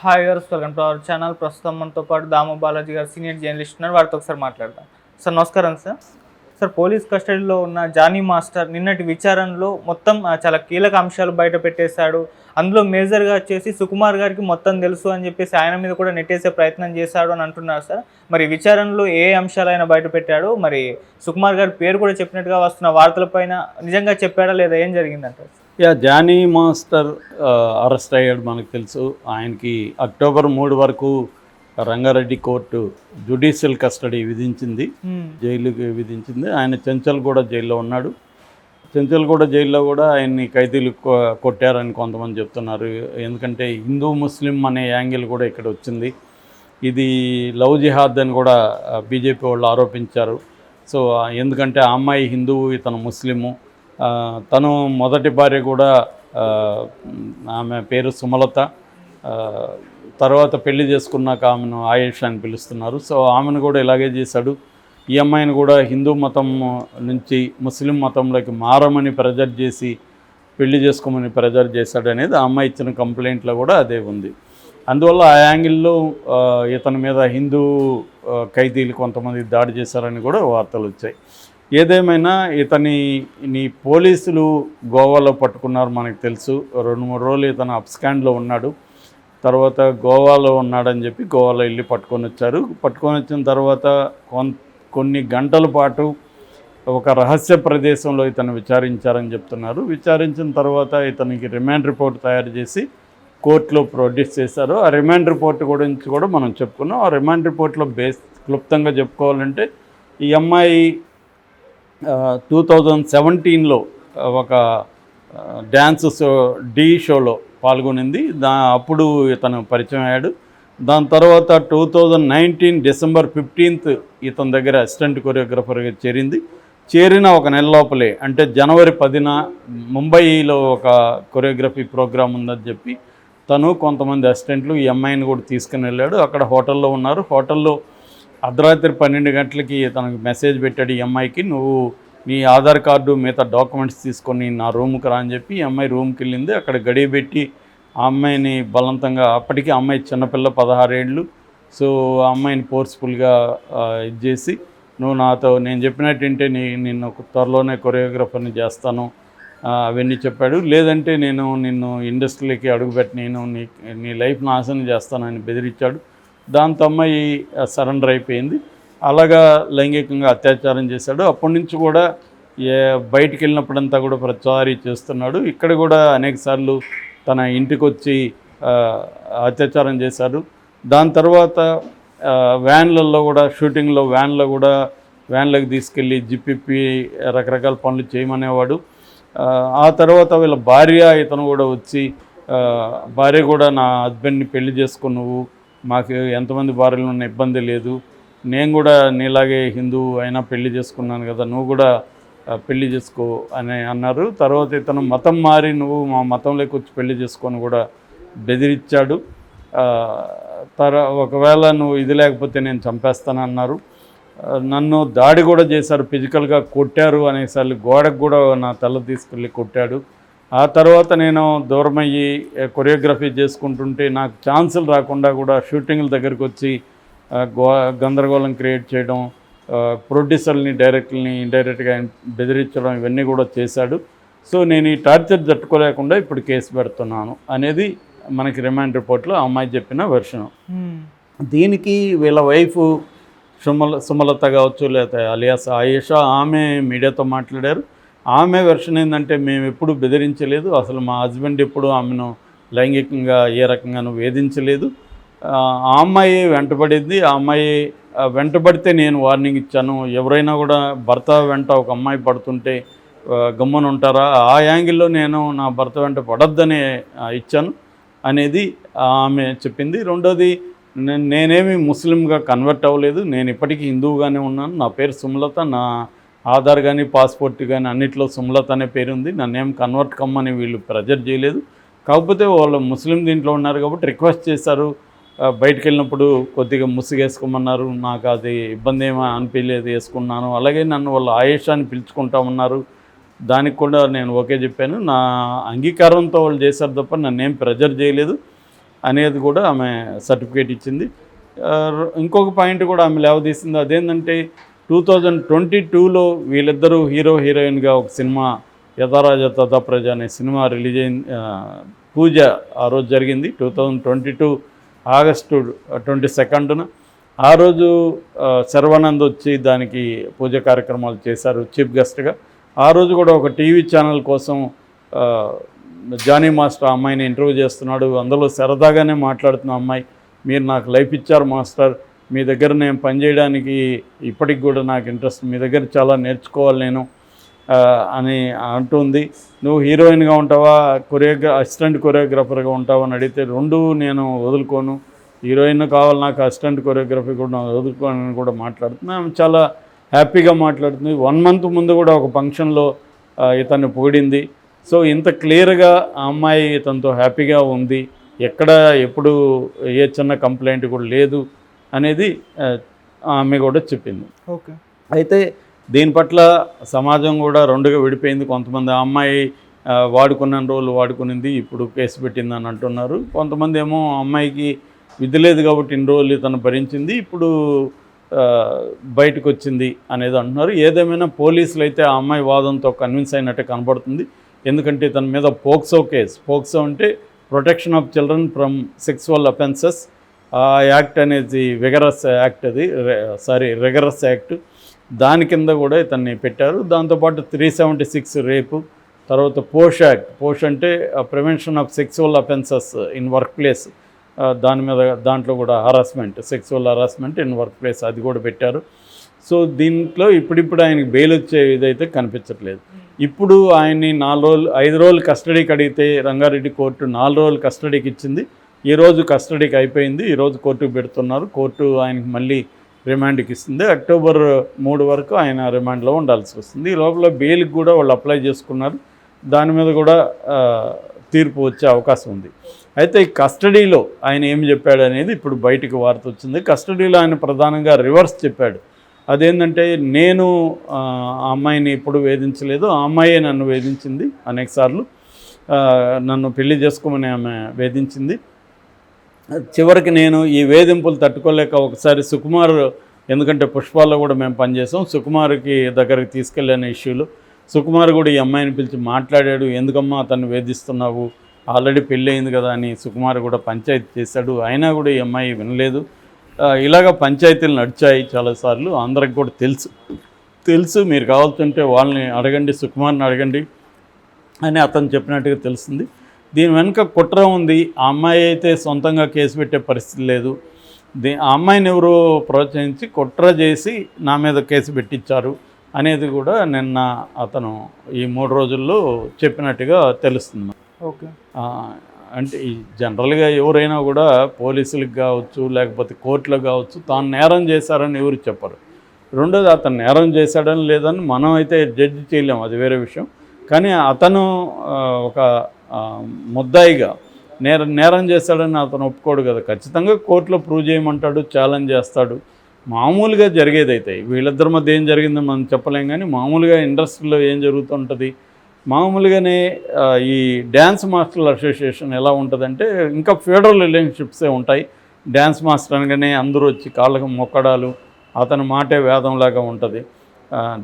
Hi గారు, welcome to our channel. ప్రస్తుతం మనతో పాటు దాము బాలాజీ గారు సీనియర్ జర్నలిస్ట్ ఉన్నారు. వారితో ఒకసారి మాట్లాడదాం. సార్ నమస్కారం సార్. సార్, పోలీస్ కస్టడీలో ఉన్న జానీ మాస్టర్ నిన్నటి విచారణలో మొత్తం చాలా కీలక అంశాలు బయట పెట్టేశాడు. అందులో మేజర్గా వచ్చేసి సుకుమార్ గారికి మొత్తం తెలుసు అని చెప్పేసి ఆయన మీద కూడా నెట్టేసే ప్రయత్నం చేశాడు అని అంటున్నారు సార్. మరి విచారణలో ఏ అంశాలు ఆయన బయట పెట్టాడు, మరి సుకుమార్ గారి పేరు కూడా చెప్పినట్టుగా వస్తున్న వార్తలపైన నిజంగా చెప్పాడా లేదా, ఏం జరిగిందంటారు? జానీ మాస్టర్ అరెస్ట్ అయ్యాడు. మనకు తెలుసు ఆయనకి అక్టోబర్ 3 వరకు రంగారెడ్డి కోర్టు జ్యుడిషియల్ కస్టడీ విధించింది, జైలుకి విధించింది. ఆయన చెంచల్గూడ జైల్లో ఉన్నాడు. చెంచల్గూడ జైల్లో కూడా ఆయన్ని ఖైదీలు కొట్టారని కొంతమంది చెప్తున్నారు. ఎందుకంటే హిందూ ముస్లిం అనే యాంగిల్ కూడా ఇక్కడ వచ్చింది. ఇది లవ్ జిహాద్ అని కూడా బీజేపీ వాళ్ళు ఆరోపించారు. సో ఎందుకంటే ఆ అమ్మాయి హిందువు, ఇతను ముస్లిము. తను మొదటి భార్య కూడా ఆమె పేరు సుమలత. తర్వాత పెళ్లి చేసుకున్నాక ఆమెను ఆయేష్ అని పిలుస్తున్నారు. సో ఆమెను కూడా ఇలాగే చేశాడు. ఈ అమ్మాయిని కూడా హిందూ మతం నుంచి ముస్లిం మతంలోకి మారమని ప్రెజర్ చేసి పెళ్లి చేసుకోమని ప్రెజర్ చేశాడు అనేది ఆ అమ్మాయి ఇచ్చిన కంప్లైంట్లో కూడా అదే ఉంది. అందువల్ల ఆ యాంగిల్లో ఇతని మీద హిందూ ఖైదీలు కొంతమంది దాడి చేశారని కూడా వార్తలు వచ్చాయి. ఏదేమైనా ఇతని పోలీసులు గోవాలో పట్టుకున్నారు, మనకు తెలుసు. 2-3 రోజులు ఇతను అప్స్కాండ్లో ఉన్నాడు. తర్వాత గోవాలో ఉన్నాడని చెప్పి గోవాలో వెళ్ళి పట్టుకొని వచ్చారు. పట్టుకొని వచ్చిన తర్వాత కొన్ని గంటల పాటు ఒక రహస్య ప్రదేశంలో ఇతను విచారించారని చెప్తున్నారు. విచారించిన తర్వాత ఇతనికి రిమాండ్ రిపోర్ట్ తయారు చేసి కోర్టులో ప్రొడ్యూస్ చేశారు. ఆ రిమాండ్ రిపోర్ట్ గురించి కూడా మనం చెప్పుకున్నాం. ఆ రిమాండ్ రిపోర్ట్లో క్లుప్తంగా చెప్పుకోవాలంటే ఈ అమ్మాయి 2017లో ఒక డ్యాన్స్ షోలో పాల్గొనింది. అప్పుడు ఇతను పరిచయం అయ్యాడు. దాని తర్వాత 2019 డిసెంబర్ 15 ఇతని దగ్గర అసిస్టెంట్ కొరియోగ్రఫర్గా చేరిన ఒక నెల లోపలే, అంటే జనవరి 10న ముంబైలో ఒక కొరియోగ్రఫీ ప్రోగ్రాం ఉందని చెప్పి తను కొంతమంది అసిస్టెంట్లు ఈ అమ్మాయిని కూడా తీసుకుని వెళ్ళాడు. అక్కడ హోటల్లో ఉన్నారు. హోటల్లో అర్ధరాత్రి 12 గంటలకి తనకు మెసేజ్ పెట్టాడు ఈ అమ్మాయికి, నువ్వు నీ ఆధార్ కార్డు మిగతా డాక్యుమెంట్స్ తీసుకొని నా రూమ్కి రా అని చెప్పి ఈ అమ్మాయి రూమ్కి వెళ్ళింది. అక్కడ గడియబెట్టి ఆ అమ్మాయిని బలవంతంగా, అప్పటికి అమ్మాయి చిన్నపిల్ల 16 ఏళ్ళు. సో ఆ అమ్మాయిని ఫోర్స్ఫుల్గా ఇది చేసి, నువ్వు నాతో నేను చెప్పినట్టుంటే నిన్ను త్వరలోనే కొరియోగ్రఫర్ని చేస్తాను అవన్నీ చెప్పాడు. లేదంటే నేను నిన్ను ఇండస్ట్రీలోకి అడుగుపెట్టి నీ లైఫ్ నాశనం చేస్తానని బెదిరించాడు. దాంతో అమ్మాయి సరెండర్ అయిపోయింది. అలాగా లైంగికంగా అత్యాచారం చేశాడు. అప్పటి నుంచి కూడా బయటికి వెళ్ళినప్పుడంతా కూడా ప్రచారీ చేస్తున్నాడు. ఇక్కడ కూడా అనేకసార్లు తన ఇంటికి వచ్చి అత్యాచారం చేశాడు. దాని తర్వాత వ్యాన్లలో కూడా షూటింగ్లో వ్యాన్లకు తీసుకెళ్ళి జిప్పిప్పి రకరకాల పనులు చేయమనేవాడు. ఆ తర్వాత వీళ్ళ భార్య ఇతను కూడా వచ్చి, భార్య కూడా నా హస్బెండ్ని పెళ్లి చేసుకో, నువ్వు మాకు ఎంతమంది భార్యలు ఉన్న ఇబ్బంది లేదు, నేను కూడా నీలాగే హిందూ అయినా పెళ్లి చేసుకున్నాను కదా, నువ్వు కూడా పెళ్లి చేసుకో అని అన్నారు. తర్వాత ఇతను మతం మారి నువ్వు మా మతంలోకి వచ్చి పెళ్లి చేసుకొని కూడా బెదిరించాడు. ఒకవేళ నువ్వు ఇది లేకపోతే నేను చంపేస్తానన్నారు. నన్ను దాడి కూడా చేశారు, ఫిజికల్గా కొట్టారు అనేసార్లు, గోడకు కూడా నా తల తీసుకెళ్ళి కొట్టాడు. ఆ తర్వాత నేను దూరమయ్యి కొరియోగ్రఫీ చేసుకుంటుంటే నాకు ఛాన్సులు రాకుండా కూడా షూటింగ్ల దగ్గరికి వచ్చి గందరగోళం క్రియేట్ చేయడం, ప్రొడ్యూసర్ని డైరెక్టర్ని ఇండైరెక్ట్గా బెదిరించడం, ఇవన్నీ కూడా చేశాడు. సో నేను ఈ టార్చర్ తట్టుకోలేకుండా ఇప్పుడు కేసు పెడుతున్నాను అనేది మనకి రిమాండ్ రిపోర్ట్లో అమ్మాయి చెప్పిన వెర్షన్. దీనికి వీళ్ళ వైఫ్ సుమలత కావచ్చు, లేకపోతే అలియాస్ ఆయేషా, ఆమె మీడియాతో మాట్లాడారు. ఆమె వెర్షన్ ఏంటంటే, మేము ఎప్పుడు బెదిరించలేదు, అసలు మా హస్బెండ్ ఎప్పుడు ఆమెను లైంగికంగా ఏ రకంగానూ వేధించలేదు. ఆ అమ్మాయి వెంటబడింది. ఆ అమ్మాయి వెంటబడితే నేను వార్నింగ్ ఇచ్చాను. ఎవరైనా కూడా భర్త వెంట ఒక అమ్మాయి పడుతుంటే గమ్మున ఉంటారా, ఆ యాంగిల్లో నేను నా భర్త వెంట పడొద్దని ఇచ్చాను అనేది ఆమె చెప్పింది. రెండోది, నేనేమి ముస్లింగా కన్వర్ట్ అవ్వలేదు, నేను ఇప్పటికీ హిందువుగానే ఉన్నాను. నా పేరు సుమలత, నా ఆధార్ కానీ పాస్పోర్ట్ కానీ అన్నిట్లో సుమలత అనే పేరు ఉంది. నన్నేం కన్వర్ట్ కమ్మని వీళ్ళు ప్రెజర్ చేయలేదు. కాకపోతే వాళ్ళు ముస్లిం దీంట్లో ఉన్నారు కాబట్టి రిక్వెస్ట్ చేశారు. బయటికి వెళ్ళినప్పుడు కొద్దిగా ముసుగేసుకోమన్నారు. నాకు అది ఇబ్బంది ఏమీ అనిపించలేదు, వేసుకున్నాను. అలాగే నన్ను వాళ్ళు ఆయేషాని పిలుచుకుంటామన్నారు. దానికి కూడా నేను ఓకే చెప్పాను. నా అంగీకారంతో వాళ్ళు చేశారు తప్ప నన్నేం ప్రెజర్ చేయలేదు. అనేది కూడా ఆమె సర్టిఫికేట్ ఇచ్చింది. ఇంకొక పాయింట్ కూడా ఆమె లేవదీసింది, అదేంటంటే 2022లో వీళ్ళిద్దరూ హీరో హీరోయిన్గా ఒక సినిమా యథారాజ తథా ప్రజ అనే సినిమా రిలీజ్ అయిన పూజ ఆ రోజు జరిగింది 2022 ఆగస్టు 22న. ఆ రోజు శర్వానంద్ వచ్చి దానికి పూజ కార్యక్రమాలు చేశారు చీఫ్ గెస్ట్గా. ఆ రోజు కూడా ఒక టీవీ ఛానల్ కోసం జానీ మాస్టర్ అమ్మాయిని ఇంటర్వ్యూ చేస్తున్నాడు. అందులో సరదాగానే మాట్లాడుతున్న అమ్మాయి, మీరు నాకు లైఫ్ ఇచ్చారు మాస్టర్, మీ దగ్గర నేను పనిచేయడానికి ఇప్పటికి కూడా నాకు ఇంట్రెస్ట్, మీ దగ్గర చాలా నేర్చుకోవాలి నేను అని అంటుంది. నువ్వు హీరోయిన్గా ఉంటావా, అసిస్టెంట్ కొరియోగ్రాఫర్గా ఉంటావా అని అడిగితే రెండు నేను వదులుకోను, హీరోయిన్ కావాలి నాకు, అసిస్టెంట్ కొరియోగ్రఫీ కూడా వదులుకోనని కూడా మాట్లాడుతుంది. ఆమె చాలా హ్యాపీగా మాట్లాడుతుంది. 1 month ముందు కూడా ఒక ఫంక్షన్లో ఇతన్ని పొగిడింది. సో ఇంత క్లియర్గా ఆ అమ్మాయి ఇతనితో హ్యాపీగా ఉంది, ఎక్కడ ఎప్పుడు ఏ చిన్న కంప్లైంట్ కూడా లేదు అనేది ఆమె కూడా చెప్పింది. ఓకే. అయితే దీని పట్ల సమాజం కూడా రెండుగా విడిపోయింది. కొంతమంది ఆ అమ్మాయి వాడుకున్న రోజులు వాడుకునింది, ఇప్పుడు కేసు పెట్టిందని అంటున్నారు. కొంతమంది ఏమో అమ్మాయికి విధి లేదు కాబట్టి ఇన్ని రోజులు తను భరించింది, ఇప్పుడు బయటకు వచ్చింది అనేది అంటున్నారు. ఏదేమైనా పోలీసులు అయితే ఆ అమ్మాయి వాదంతో కన్విన్స్ అయినట్టు కనబడుతుంది. ఎందుకంటే తన మీద పోక్సో కేసు, పోక్సో అంటే protection of children from sexual offences, ఆ యాక్ట్ అనేది విగరస్ యాక్ట్, అది రిగరస్ యాక్ట్, దాని కింద కూడా ఇతన్ని పెట్టారు. దాంతోపాటు 376 రేపు, తర్వాత పోష్ యాక్ట్, పోష్ అంటే prevention of sexual offences in work place, దాని మీద దాంట్లో కూడా harassment, sexual harassment in work place, అది కూడా పెట్టారు. సో దీంట్లో ఇప్పుడిప్పుడు ఆయనకి బెయిల్ వచ్చే ఇదైతే కనిపించట్లేదు. ఇప్పుడు ఆయన్ని 5 రోజులు కస్టడీకి అడిగితే రంగారెడ్డి కోర్టు 4 రోజులు కస్టడీకి ఇచ్చింది. ఈరోజు కస్టడీకి అయిపోయింది, ఈరోజు కోర్టుకు పెడుతున్నారు. కోర్టు ఆయనకి మళ్ళీ రిమాండ్కి ఇస్తుంది. అక్టోబర్ 3 వరకు ఆయన రిమాండ్లో ఉండాల్సి వస్తుంది. ఈ లోపల బెయిల్కి కూడా వాళ్ళు అప్లై చేసుకున్నారు. దాని మీద కూడా తీర్పు వచ్చే అవకాశం ఉంది. అయితే ఈ కస్టడీలో ఆయన ఏం చెప్పాడు అనేది ఇప్పుడు బయటికి వార్త వచ్చింది. కస్టడీలో ఆయన ప్రధానంగా రివర్స్ చెప్పాడు. అదేంటంటే, నేను ఆ అమ్మాయిని ఎప్పుడు వేధించలేదు, ఆ అమ్మాయే నన్ను వేధించింది అనేకసార్లు, నన్ను పెళ్లి చేసుకోమని ఆమె వేధించింది. చివరికి నేను ఈ వేధింపులు తట్టుకోలేక ఒకసారి సుకుమార్, ఎందుకంటే పుష్పాల్లో కూడా మేము పనిచేసాం, సుకుమార్కి దగ్గరికి తీసుకెళ్ళిన ఇష్యూలు సుకుమార్ కూడా ఈ అమ్మాయిని పిలిచి మాట్లాడాడు. ఎందుకమ్మా అతన్ని వేధిస్తున్నావు, ఆల్రెడీ పెళ్ళి అయింది కదా అని సుకుమార్ కూడా పంచాయతీ చేశాడు. అయినా కూడా ఈ అమ్మాయి వినలేదు. ఇలాగ పంచాయతీలు నడిచాయి చాలాసార్లు, అందరికి కూడా తెలుసు. మీరు కావాల్సింటే వాళ్ళని అడగండి, సుకుమార్ని అడగండి అని అతను చెప్పినట్టుగా తెలుస్తుంది. దీని వెనుక కుట్ర ఉంది. ఆ అమ్మాయి అయితే సొంతంగా కేసు పెట్టే పరిస్థితి లేదు. ఆ అమ్మాయిని ఎవరో ప్రోత్సహించి కుట్ర చేసి నా మీద కేసు పెట్టించారు అనేది కూడా నిన్న అతను ఈ 3 రోజుల్లో చెప్పినట్టుగా తెలుస్తుంది. ఓకే. అంటే ఈ జనరల్గా ఎవరైనా కూడా పోలీసులకు కావచ్చు, లేకపోతే కోర్టులకు కావచ్చు, తాను నేరం చేశారని ఎవరు చెప్పరు. రెండోది, అతను నేరం చేశాడని లేదని మనం అయితే జడ్జి చేయలేము, అది వేరే విషయం. కానీ అతను ఒక ముద్దాయిగా నేరం చేశాడని అతను ఒప్పుకోడు కదా. ఖచ్చితంగా కోర్టులో ప్రూవ్ చేయమంటాడు, ఛాలెంజ్ చేస్తాడు. మామూలుగా జరిగేదైతే వీళ్ళిద్దరి మధ్య ఏం జరిగిందో మనం చెప్పలేం. కానీ మామూలుగా ఇండస్ట్రీలో ఏం జరుగుతుంటుంది, మామూలుగానే ఈ డ్యాన్స్ మాస్టర్ల అసోసియేషన్ ఎలా ఉంటుందంటే, ఇంకా ఫెడరల్ రిలేషన్షిప్సే ఉంటాయి. డ్యాన్స్ మాస్టర్ అనగానే అందరూ వచ్చి కాళ్ళకు మొక్కడాలు, అతని మాటే వేదంలాగా ఉంటుంది.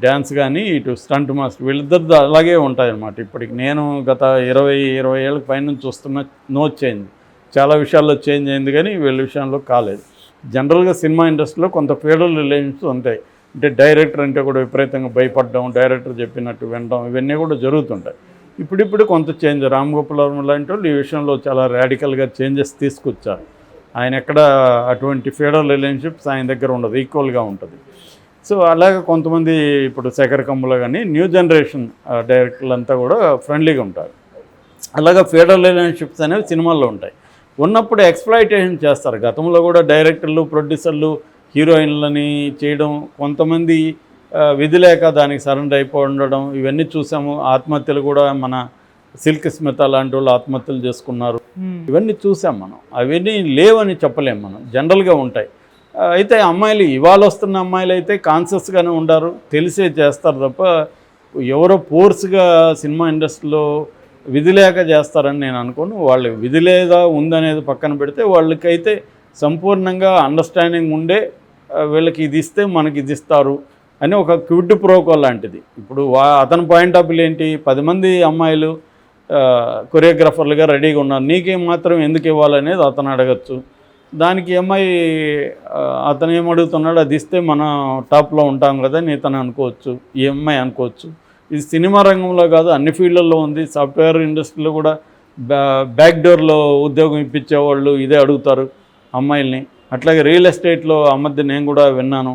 డ్యాన్స్ కానీ ఇటు స్టంట్ మాస్టర్ వీళ్ళిద్దరిది అలాగే ఉంటాయన్నమాట. ఇప్పటికి నేను గత 20 ఏళ్ళ పైన చూస్తున్న నో చేంజ్. చాలా విషయాల్లో చేంజ్ అయింది కానీ వీళ్ళ విషయంలో కాలేదు. జనరల్గా సినిమా ఇండస్ట్రీలో కొంత ఫెడరల్ రిలేషన్స్ ఉంటాయి. అంటే డైరెక్టర్ అంటే కూడా విపరీతంగా భయపడడం, డైరెక్టర్ చెప్పినట్టు వినడం, ఇవన్నీ కూడా జరుగుతుంటాయి. ఇప్పుడిప్పుడు కొంత చేంజ్. రామ్ గోపాల్ వర్మ లాంటి వాళ్ళు ఈ విషయంలో చాలా రాడికల్గా చేంజెస్ తీసుకొచ్చారు. ఆయన ఎక్కడ అటువంటి ఫెడరల్ రిలేషన్షిప్స్ ఆయన దగ్గర ఉండదు, ఈక్వల్గా ఉంటుంది. సో అలాగే కొంతమంది ఇప్పుడు శేఖర్ కమ్ముల కానీ న్యూ జనరేషన్ డైరెక్టర్లు అంతా కూడా ఫ్రెండ్లీగా ఉంటారు. అలాగే ఫెడరల్ రిలేషన్షిప్స్ అనేవి సినిమాల్లో ఉంటాయి. ఉన్నప్పుడు ఎక్స్‌ప్లాయిటేషన్ చేస్తారు. గతంలో కూడా డైరెక్టర్లు, ప్రొడ్యూసర్లు హీరోయిన్లని చేయడం, కొంతమంది విధి లేక దానికి సరెండర్ అయిపోయి ఇవన్నీ చూసాము. ఆత్మహత్యలు కూడా మన సిల్క్ స్మిత లాంటి వాళ్ళు ఆత్మహత్యలు చేసుకున్నారు, ఇవన్నీ చూసాం మనం. అవన్నీ లేవని చెప్పలేము మనం, జనరల్గా ఉంటాయి. అయితే అమ్మాయిలు, ఇవాళ వస్తున్న అమ్మాయిలు అయితే కాన్షియస్గానే ఉండారు, తెలిసే చేస్తారు తప్ప ఎవరో ఫోర్స్గా సినిమా ఇండస్ట్రీలో విధి లేక చేస్తారని నేను అనుకోను. వాళ్ళు విధి లేదా ఉందనేది పక్కన పెడితే వాళ్ళకైతే సంపూర్ణంగా అండర్స్టాండింగ్ ఉండే వీళ్ళకి ఇది ఇస్తే మనకి ఇది ఇస్తారు అని ఒక క్విడ్ ప్రోకో లాంటిది. ఇప్పుడు అతని పాయింట్ ఆఫ్ వ్యూ ఏంటి, 10 మంది అమ్మాయిలు కొరియోగ్రాఫర్లుగా రెడీగా ఉన్నారు, నీకేం మాత్రం ఎందుకు ఇవ్వాలనేది అతను అడగచ్చు. దానికి అమ్మాయి అతను ఏమడుగుతున్నాడు, అది ఇస్తే మనం టాప్లో ఉంటాం కదా అని ఇతను అనుకోవచ్చు, ఈ అమ్మాయి అనుకోవచ్చు. ఇది సినిమా రంగంలో కాదు, అన్ని ఫీల్డ్లలో ఉంది. సాఫ్ట్వేర్ ఇండస్ట్రీలో కూడా బ్యాక్ డోర్లో ఉద్యోగం ఇప్పించేవాళ్ళు ఇదే అడుగుతారు అమ్మాయిల్ని. అట్లాగే రియల్ ఎస్టేట్లో ఆ మధ్య నేను కూడా విన్నాను,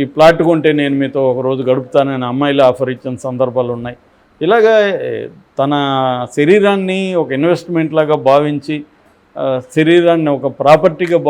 ఈ ప్లాట్ కొంటే నేను మీతో ఒక రోజు గడుపుతానని అమ్మాయిలు ఆఫర్ ఇచ్చిన సందర్భాలు ఉన్నాయి. ఇలాగా తన శరీరాన్ని ఒక ఇన్వెస్ట్మెంట్ లాగా భావించి, శరీరాన్ని ఒక ప్రాపర్టీగా భావించి